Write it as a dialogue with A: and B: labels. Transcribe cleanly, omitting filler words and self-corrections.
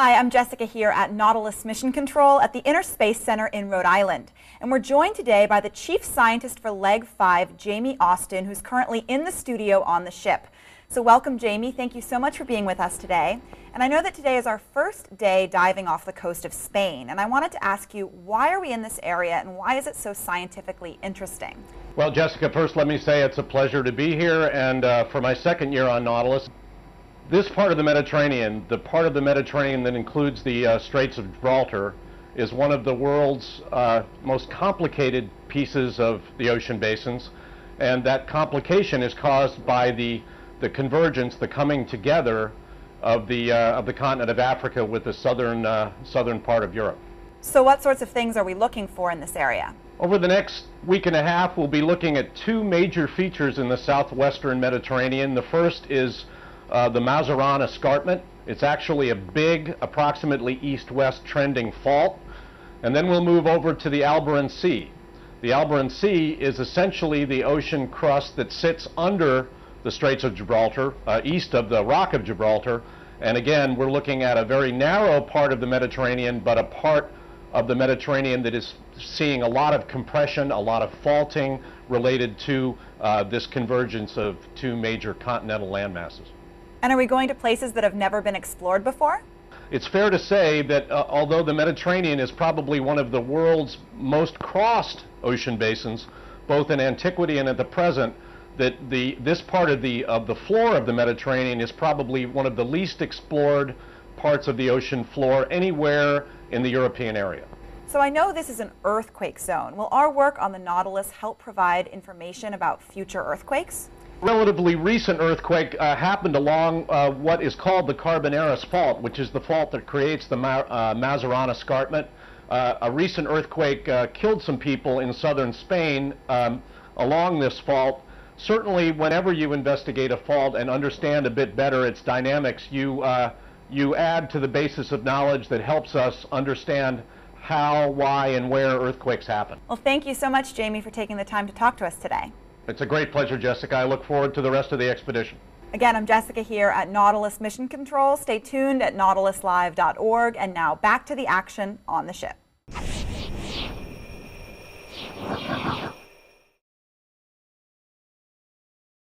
A: Hi, I'm Jessica here at Nautilus Mission Control at the Inner Space Center in Rhode Island. And we're joined today by the Chief Scientist for Leg 5, Jamie Austin, who's currently in the studio on the ship. So welcome, Jamie. Thank you so much for being with us today. And I know that today is our first day diving off the coast of Spain. And I wanted to ask you, why are we in this area and why is it so scientifically interesting?
B: Well, Jessica, first let me say it's a pleasure to be here, and for my second year on Nautilus. This part of the Mediterranean, the part of the Mediterranean that includes the Straits of Gibraltar, is one of the world's most complicated pieces of the ocean basins, and that complication is caused by the convergence, the coming together of the continent of Africa with the southern part of Europe.
A: So what sorts of things are we looking for in this area?
B: Over the next week and a half, we'll be looking at two major features in the southwestern Mediterranean. The first is the Mazarán Escarpment. It's actually a big, approximately east-west trending fault. And then we'll move over to the Alboran Sea. The Alboran Sea is essentially the ocean crust that sits under the Straits of Gibraltar, east of the Rock of Gibraltar. And again, we're looking at a very narrow part of the Mediterranean, but a part of the Mediterranean that is seeing a lot of compression, a lot of faulting related to this convergence of two major continental landmasses.
A: And are we going to places that have never been explored before?
B: It's fair to say that although the Mediterranean is probably one of the world's most crossed ocean basins, both in antiquity and at the present, that this part of the floor of the Mediterranean is probably one of the least explored parts of the ocean floor anywhere in the European area.
A: So I know this is an earthquake zone. Will our work on the Nautilus help provide information about future earthquakes?
B: Relatively recent earthquake happened along what is called the Carboneras Fault, which is the fault that creates the Mazarán Escarpment. A recent earthquake killed some people in southern Spain along this fault. Certainly, whenever you investigate a fault and understand a bit better its dynamics, you add to the basis of knowledge that helps us understand how, why, and where earthquakes happen.
A: Well, thank you so much, Jamie, for taking the time to talk to us today.
B: It's a great pleasure, Jessica. I look forward to the rest of the expedition.
A: Again, I'm Jessica here at Nautilus Mission Control. Stay tuned at nautiluslive.org. And now back to the action on the ship.